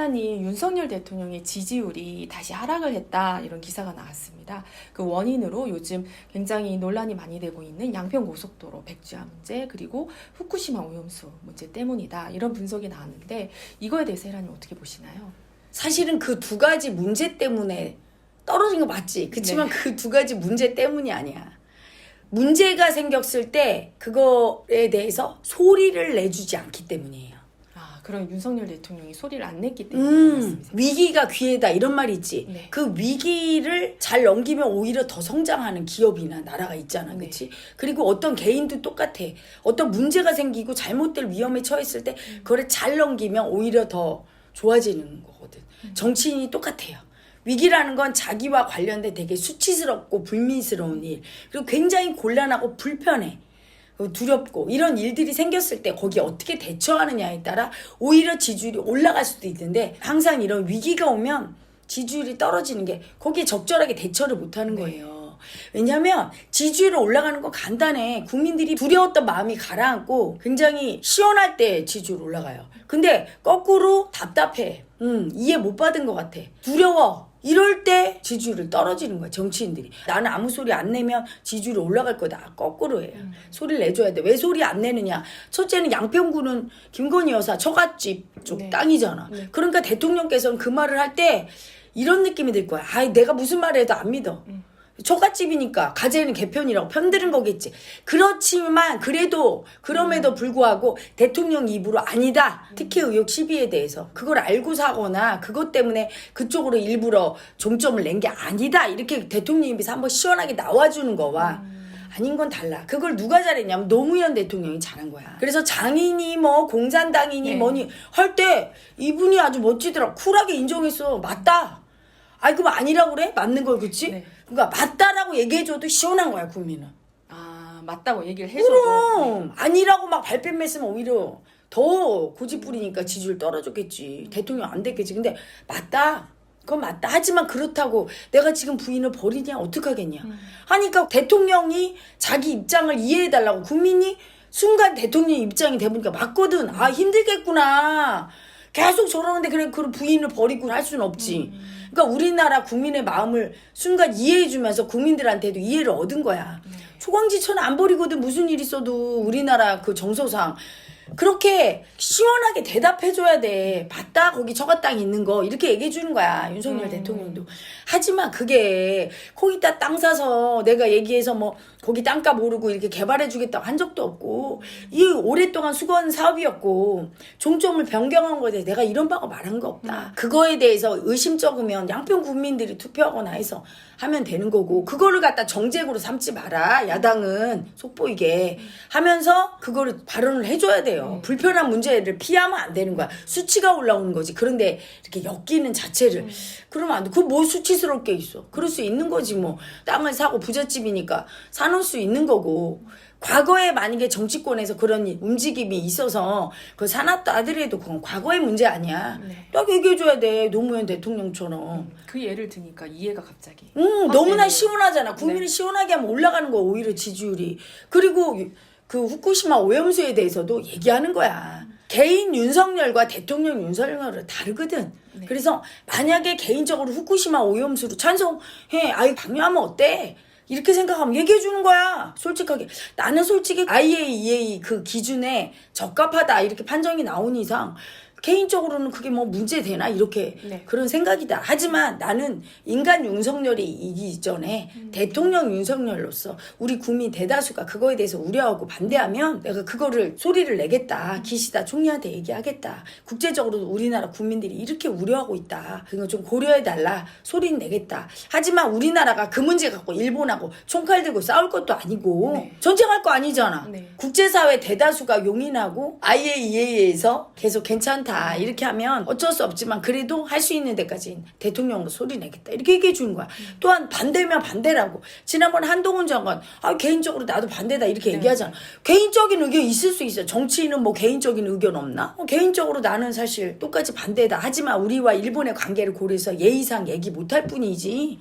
대단히 윤석열 대통령의 지지율이 다시 하락을 했다 이런 기사가 나왔습니다. 그 원인으로 요즘 굉장히 논란이 많이 되고 있는 양평고속도로 백지화 문제 그리고 후쿠시마 오염수 문제 때문이다 이런 분석이 나왔는데 이거에 대해서 혜란이 어떻게 보시나요? 사실은 그 두 가지 문제 때문에 떨어진 거 맞지? 그렇지만 네. 그 두 가지 문제 때문이 아니야. 문제가 생겼을 때 그거에 대해서 소리를 내주지 않기 때문이에요. 그럼 윤석열 대통령이 소리를 안 냈기 때문에 말씀이세요? 위기가 기회다 이런 말이 있지. 네. 그 위기를 잘 넘기면 오히려 더 성장하는 기업이나 나라가 있잖아. 그렇지? 그리고 어떤 개인도 똑같아. 어떤 문제가 생기고 잘못될 위험에 처했을 때 그거를 잘 넘기면 오히려 더 좋아지는 거거든. 정치인이 똑같아요. 위기라는 건 자기와 관련된 되게 수치스럽고 불미스러운 일, 그리고 굉장히 곤란하고 불편해. 두렵고 이런 일들이 생겼을 때 거기에 어떻게 대처하느냐에 따라 오히려 지지율이 올라갈 수도 있는데, 항상 이런 위기가 오면 지지율이 떨어지는 게 거기에 적절하게 대처를 못하는 거예요. 왜냐하면 지지율이 올라가는 건 간단해. 국민들이 두려웠던 마음이 가라앉고 굉장히 시원할 때 지지율 올라가요. 근데 거꾸로 답답해. 이해 못 받은 것 같아. 두려워. 이럴 때 지지율을 떨어지는 거야, 정치인들이. 나는 아무 소리 안 내면 지지율이 올라갈 거다. 거꾸로 해요. 소리를 내줘야 돼. 왜 소리 안 내느냐? 첫째는 양평구는 김건희 여사 처갓집 쪽 네. 땅이잖아. 네. 그러니까 대통령께서는 그 말을 할 때 이런 느낌이 들 거야. 아이, 내가 무슨 말을 해도 안 믿어. 처갓집이니까 가재는 개편이라고 편드는 거겠지. 그렇지만 그래도 그럼에도 불구하고 대통령 입으로 아니다. 특혜 의혹 시비에 대해서 그걸 알고서 하거나 그것 때문에 그쪽으로 일부러 종점을 낸 게 아니다. 이렇게 대통령 입에서 한번 시원하게 나와주는 거와 아닌 건 달라. 그걸 누가 잘했냐면 노무현 대통령이 잘한 거야. 그래서 장인이 뭐 공산당이니 네. 뭐니 할 때 이분이 아주 멋지더라. 쿨하게 인정했어. 맞다. 아이, 그럼 아니라고 그래? 맞는 걸, 그치? 네. 그러니까 맞다라고 얘기해줘도 시원한 거야, 국민은. 맞다고 얘기를 해줘도. 그럼 아니라고 막 발뺌 했으면 오히려 더 고집 부리니까 지지율 떨어졌겠지. 대통령 안 됐겠지. 근데 맞다. 그건 맞다. 하지만 그렇다고 내가 지금 부인을 버리냐? 어떡하겠냐. 하니까 대통령이 자기 입장을 이해해달라고 국민이 순간 대통령 입장이 돼보니까 맞거든. 아, 힘들겠구나. 계속 저러는데 그래, 그 부인을 버리고 할 수는 없지. 그러니까 우리나라 국민의 마음을 순간 이해해주면서 국민들한테도 이해를 얻은 거야. 초광지처는 안 버리거든. 무슨 일 있어도 우리나라 그 정서상. 그렇게 시원하게 대답해줘야 돼. 봤다? 거기 저가 땅 있는 거. 이렇게 얘기해주는 거야. 윤석열 대통령도. 하지만 그게 거기다 땅 사서 내가 얘기해서 뭐 거기 땅값 오르고 이렇게 개발해주겠다고 한 적도 없고, 이 오랫동안 수건 사업이었고 종점을 변경한 거에 대해서 내가 이런 바가 말한 거 없다. 그거에 대해서 의심 적으면 양평 국민들이 투표하거나 해서 하면 되는 거고, 그거를 갖다 정쟁으로 삼지 마라. 야당은 속보이게 하면서 그거를 발언을 해줘야 돼요. 불편한 문제를 피하면 안 되는 거야. 수치가 올라오는 거지. 그런데 이렇게 엮이는 자체를 그러면 안 돼. 그거 뭐 수치스러울 게 있어. 그럴 수 있는 거지. 뭐 땅을 사고 부잣집이니까 사놓을 수 있는 거고. 과거에 만약에 정치권에서 그런 움직임이 있어서 그걸 사놨다 하더라도 그건 과거의 문제 아니야. 네. 딱 얘기해줘야 돼. 노무현 대통령처럼. 그 예를 드니까 이해가 갑자기. 너무나 네. 시원하잖아. 국민이 네. 시원하게 하면 올라가는 거, 오히려 지지율이. 그리고 그 후쿠시마 오염수에 대해서도 얘기하는 거야. 개인 윤석열과 대통령 윤석열은 다르거든. 네. 그래서 만약에 개인적으로 후쿠시마 오염수로 찬성해. 아이, 방류하면 어때? 이렇게 생각하면 얘기해주는 거야. 솔직하게. 나는 솔직히 IAEA 그 기준에 적합하다 이렇게 판정이 나온 이상 개인적으로는 그게 뭐 문제 되나 이렇게 네. 그런 생각이다. 하지만 나는 인간 윤석열이 이기 이전에 대통령 윤석열로서 우리 국민 대다수가 그거에 대해서 우려하고 반대하면 내가 그거를 소리를 내겠다. 기시다 총리한테 얘기하겠다. 국제적으로도 우리나라 국민들이 이렇게 우려하고 있다. 그거 좀 고려해달라. 소리는 내겠다. 하지만 우리나라가 그 문제 갖고 일본하고 총칼 들고 싸울 것도 아니고 네. 전쟁할 거 아니잖아. 네. 국제사회 대다수가 용인하고 IAEA에서 계속 괜찮다 이렇게 하면 어쩔 수 없지만 그래도 할 수 있는 데까지 대통령으로 소리 내겠다 이렇게 얘기해 주는 거야. 또한 반대면 반대라고. 지난번 한동훈 장관 개인적으로 나도 반대다 이렇게 얘기하잖아. 개인적인 의견 있을 수 있어. 정치인은 뭐 개인적인 의견 없나? 개인적으로 나는 사실 똑같이 반대다. 하지만 우리와 일본의 관계를 고려해서 예의상 얘기 못할 뿐이지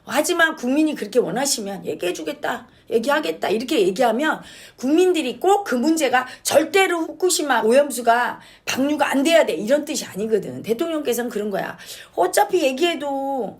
하지만 국민이 그렇게 원하시면 얘기해주겠다, 얘기하겠다 이렇게 얘기하면 국민들이 꼭 그 문제가 절대로 후쿠시마 오염수가 방류가 안 돼야 돼 이런 뜻이 아니거든. 대통령께서는 그런 거야. 어차피 얘기해도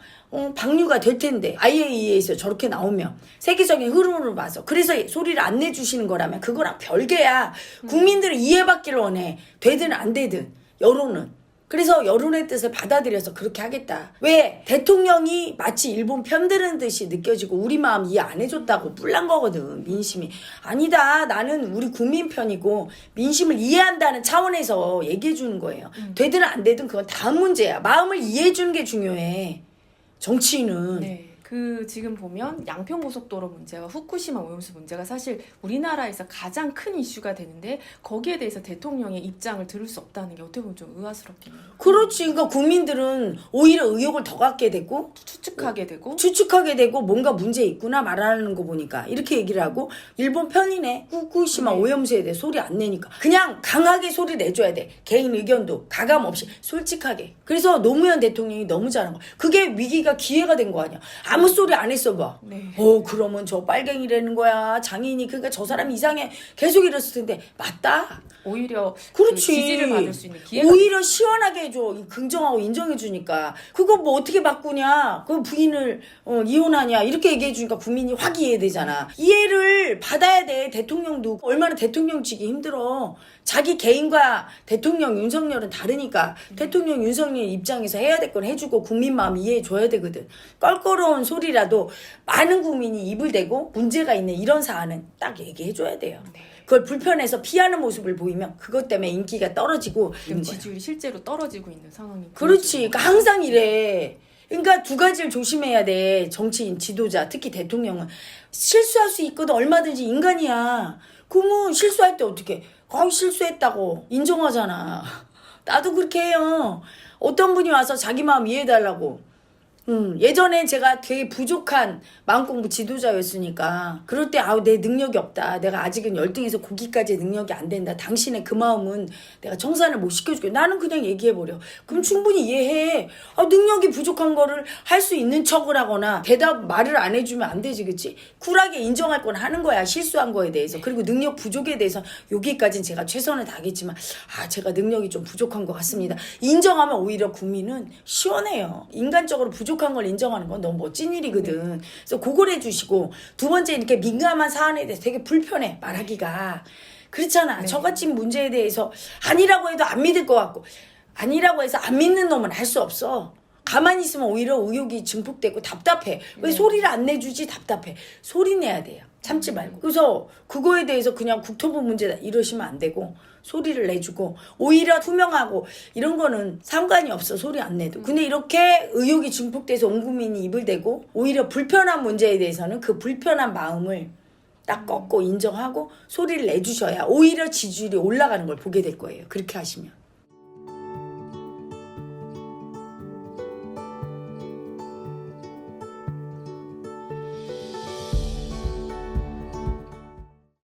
방류가 될 텐데 IAEA에서 저렇게 나오면 세계적인 흐름으로 봐서 그래서 소리를 안 내주시는 거라면 그거랑 별개야. 국민들은 이해받기를 원해. 되든 안 되든 여론은. 그래서 여론의 뜻을 받아들여서 그렇게 하겠다. 왜? 대통령이 마치 일본 편드는 듯이 느껴지고 우리 마음 이해 안 해줬다고 뿔난 거거든. 민심이. 아니다. 나는 우리 국민 편이고 민심을 이해한다는 차원에서 얘기해 주는 거예요. 되든 안 되든 그건 다음 문제야. 마음을 이해해 주는 게 중요해. 정치인은. 네. 그 지금 보면 양평고속도로 문제와 후쿠시마 오염수 문제가 사실 우리나라에서 가장 큰 이슈가 되는데 거기에 대해서 대통령의 입장을 들을 수 없다는 게 어떻게 보면 좀 의아스럽긴 해요. 그렇지. 그러니까 국민들은 오히려 의혹을 더 갖게 되고 추측하게 되고 뭔가 문제 있구나 말하는 거 보니까 이렇게 얘기를 하고 일본 편이네. 후쿠시마 오염수에 대해 소리 안 내니까 그냥 강하게 소리 내줘야 돼. 개인 의견도 가감 없이 솔직하게. 그래서 노무현 대통령이 너무 잘한 거야. 그게 위기가 기회가 된 거 아니야. 아무 소리 안 했어 봐. 네. 그러면 저 빨갱이라는 거야. 장인이. 그러니까 저 사람 이상해. 계속 이랬을 텐데 맞다. 오히려 그렇지. 그 지지를 받을 수 있는 기회가 오히려 시원하게 해줘. 긍정하고 인정해 주니까. 그거 뭐 어떻게 바꾸냐. 그 부인을 이혼하냐. 이렇게 얘기해 주니까 국민이 확 이해되잖아. 이해를 받아야 돼. 대통령도. 얼마나 대통령직이 힘들어. 자기 개인과 대통령 윤석열은 다르니까 대통령 윤석열 입장에서 해야 될 건 해주고 국민 마음 이해해 줘야 되거든. 껄끄러운 소리라도 많은 국민이 입을 대고 문제가 있는 이런 사안은 딱 얘기해 줘야 돼요. 그걸 불편해서 피하는 모습을 보이면 그것 때문에 인기가 떨어지고 지금 지지율이 실제로 떨어지고 있는 상황이 그렇지. 그러니까 항상 이래. 그러니까 두 가지를 조심해야 돼. 정치인, 지도자, 특히 대통령은. 실수할 수 있거든. 얼마든지 인간이야. 그러면 실수할 때 어떻게 실수했다고 인정하잖아. 나도 그렇게 해요. 어떤 분이 와서 자기 마음 이해해달라고. 예전에 제가 되게 부족한 마음공부 지도자였으니까 그럴 때 내 능력이 없다. 내가 아직은 열등해서 거기까지 능력이 안 된다. 당신의 그 마음은 내가 청산을 못 시켜줄게. 나는 그냥 얘기해버려. 그럼 충분히 이해해. 능력이 부족한 거를 할 수 있는 척을 하거나 말을 안 해주면 안 되지, 그치? 쿨하게 인정할 건 하는 거야. 실수한 거에 대해서. 그리고 능력 부족에 대해서 여기까지는 제가 최선을 다하겠지만 제가 능력이 좀 부족한 것 같습니다. 인정하면 오히려 국민은 시원해요. 인간적으로 부족한 걸 인정하는 건 너무 멋진 일이거든. 그래서 그걸 해주시고 두 번째 이렇게 민감한 사안에 대해서 되게 불편해 말하기가. 그렇잖아. 네. 저같이 문제에 대해서 아니라고 해도 안 믿을 것 같고 아니라고 해서 안 믿는 놈은 할 수 없어. 가만히 있으면 오히려 의혹이 증폭되고 답답해. 왜 소리를 안 내주지? 답답해. 소리 내야 돼요. 참지 말고. 그래서 그거에 대해서 그냥 국토부 문제다 이러시면 안 되고 소리를 내주고 오히려 투명하고 이런 거는 상관이 없어. 소리 안 내도. 근데 이렇게 의혹이 증폭돼서 온 국민이 입을 대고 오히려 불편한 문제에 대해서는 그 불편한 마음을 딱 꺾고 인정하고 소리를 내주셔야 오히려 지지율이 올라가는 걸 보게 될 거예요. 그렇게 하시면.